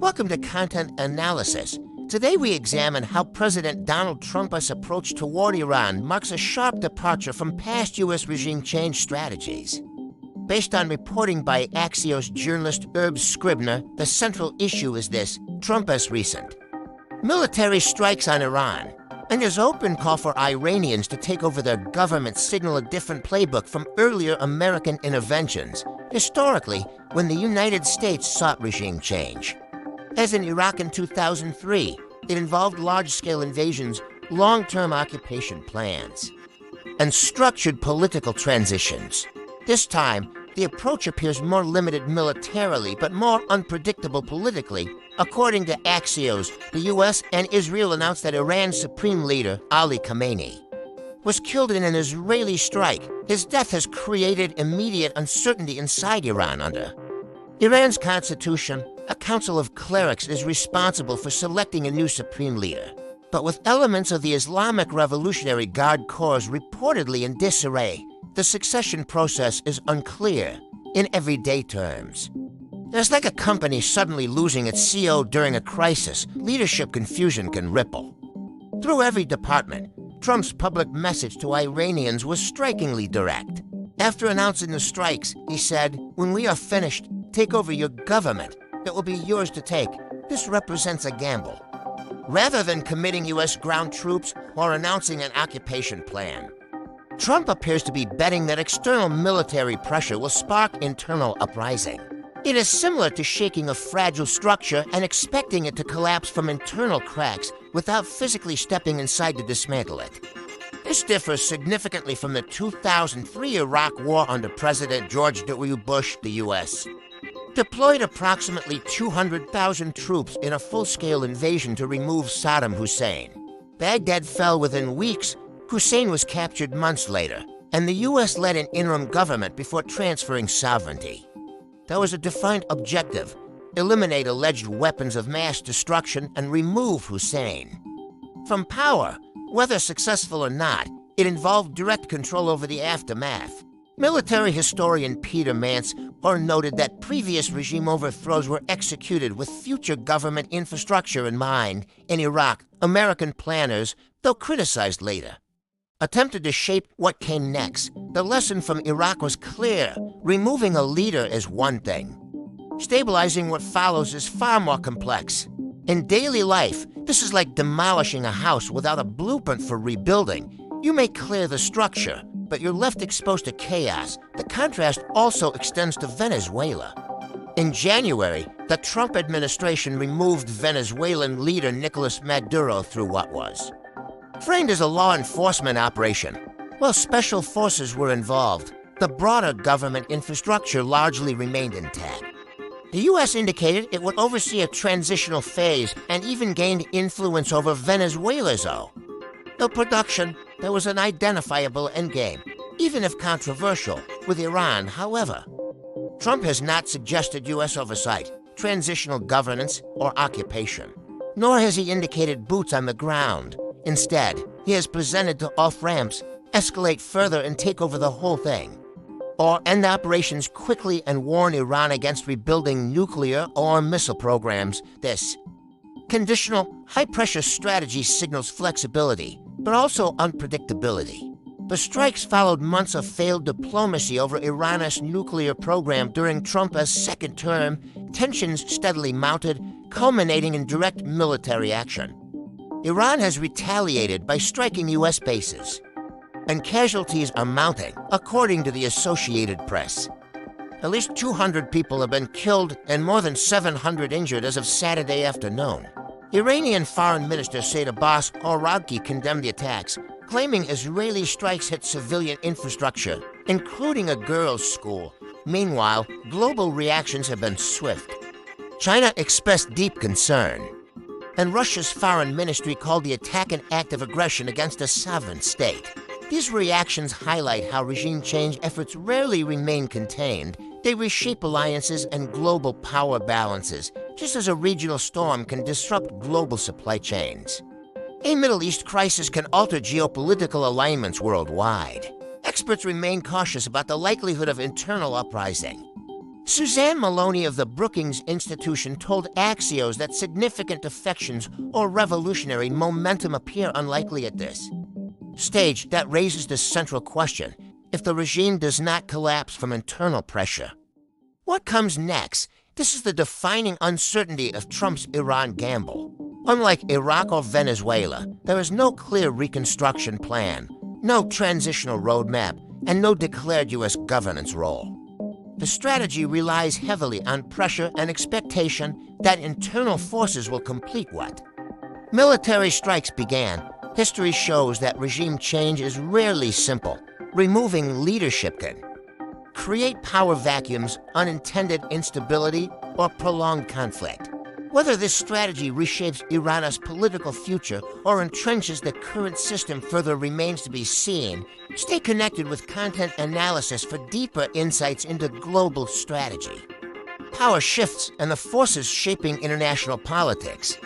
Welcome to Content Analysis. Today we examine how President Donald Trump's approach toward Iran marks a sharp departure from past U.S. regime change strategies. Based on reporting by Axios journalist Herb Scribner, the central issue is this: Trump's recent military strikes on Iran, and his open call for Iranians to take over their government signal a different playbook from earlier American interventions, historically when the United States sought regime change. As in Iraq in 2003, it involved large-scale invasions, long-term occupation plans, and structured political transitions. This time, the approach appears more limited militarily, but more unpredictable politically. According to Axios, the U.S. and Israel announced that Iran's supreme leader, Ali Khamenei, was killed in an Israeli strike. His death has created immediate uncertainty inside Iran. Under Iran's constitution, a council of clerics is responsible for selecting a new supreme leader. But with elements of the Islamic Revolutionary Guard Corps reportedly in disarray, the succession process is unclear in everyday terms. It's like a company suddenly losing its CEO during a crisis. Leadership confusion can ripple through every department. Trump's public message to Iranians was strikingly direct. After announcing the strikes, he said, "When we are finished, take over your government. It will be yours to take. This represents a gamble." Rather than committing U.S. ground troops or announcing an occupation plan, Trump appears to be betting that external military pressure will spark internal uprising. It is similar to shaking a fragile structure and expecting it to collapse from internal cracks without physically stepping inside to dismantle it. This differs significantly from the 2003 Iraq War under President George W. Bush. The U.S. deployed approximately 200,000 troops in a full-scale invasion to remove Saddam Hussein. Baghdad fell within weeks. Hussein was captured months later, and the U.S. led an interim government before transferring sovereignty. There was a defined objective: eliminate alleged weapons of mass destruction and remove Hussein from power. Whether successful or not, it involved direct control over the aftermath. Military historian Peter Mansour noted that previous regime overthrows were executed with future government infrastructure in mind. In Iraq, American planners, though criticized later, attempted to shape what came next. The lesson from Iraq was clear: removing a leader is one thing. Stabilizing what follows is far more complex. In daily life, this is like demolishing a house without a blueprint for rebuilding. You may clear the structure, but you're left exposed to chaos. The contrast also extends to Venezuela. In January, the Trump administration removed Venezuelan leader Nicolas Maduro through what was framed as a law enforcement operation. While special forces were involved, the broader government infrastructure largely remained intact. The U.S. indicated it would oversee a transitional phase and even gained influence over Venezuela's oil production. There was an identifiable endgame, even if controversial, with Iran. However, Trump has not suggested U.S. oversight, transitional governance, or occupation, nor has he indicated boots on the ground. Instead, he has presented to off-ramps, escalate further and take over the whole thing, or end operations quickly and warn Iran against rebuilding nuclear or missile programs. This conditional, high-pressure strategy signals flexibility, but also unpredictability. The strikes followed months of failed diplomacy over Iran's nuclear program during Trump's second term. Tensions steadily mounted, culminating in direct military action. Iran has retaliated by striking U.S. bases, and casualties are mounting, according to the Associated Press. At least 200 people have been killed and more than 700 injured as of Saturday afternoon. Iranian Foreign Minister Said Abbas Arabki condemned the attacks, claiming Israeli strikes hit civilian infrastructure, including a girls' school. Meanwhile, global reactions have been swift. China expressed deep concern, and Russia's foreign ministry called the attack an act of aggression against a sovereign state. These reactions highlight how regime change efforts rarely remain contained. They reshape alliances and global power balances, just as a regional storm can disrupt global supply chains. A Middle East crisis can alter geopolitical alignments worldwide. Experts remain cautious about the likelihood of internal uprising. Suzanne Maloney of the Brookings Institution told Axios that significant defections or revolutionary momentum appear unlikely at this stage. That raises the central question: if the regime does not collapse from internal pressure, what comes next? This is the defining uncertainty of Trump's Iran gamble. Unlike Iraq or Venezuela, there is no clear reconstruction plan, no transitional roadmap, and no declared U.S. governance role. The strategy relies heavily on pressure and expectation that internal forces will complete what? Military strikes began. History shows that regime change is rarely simple. Removing leadership can create power vacuums, unintended instability, or prolonged conflict. Whether this strategy reshapes Iran's political future or entrenches the current system further remains to be seen. Stay connected with content analysis for deeper insights into global strategy, power shifts, and the forces shaping international politics.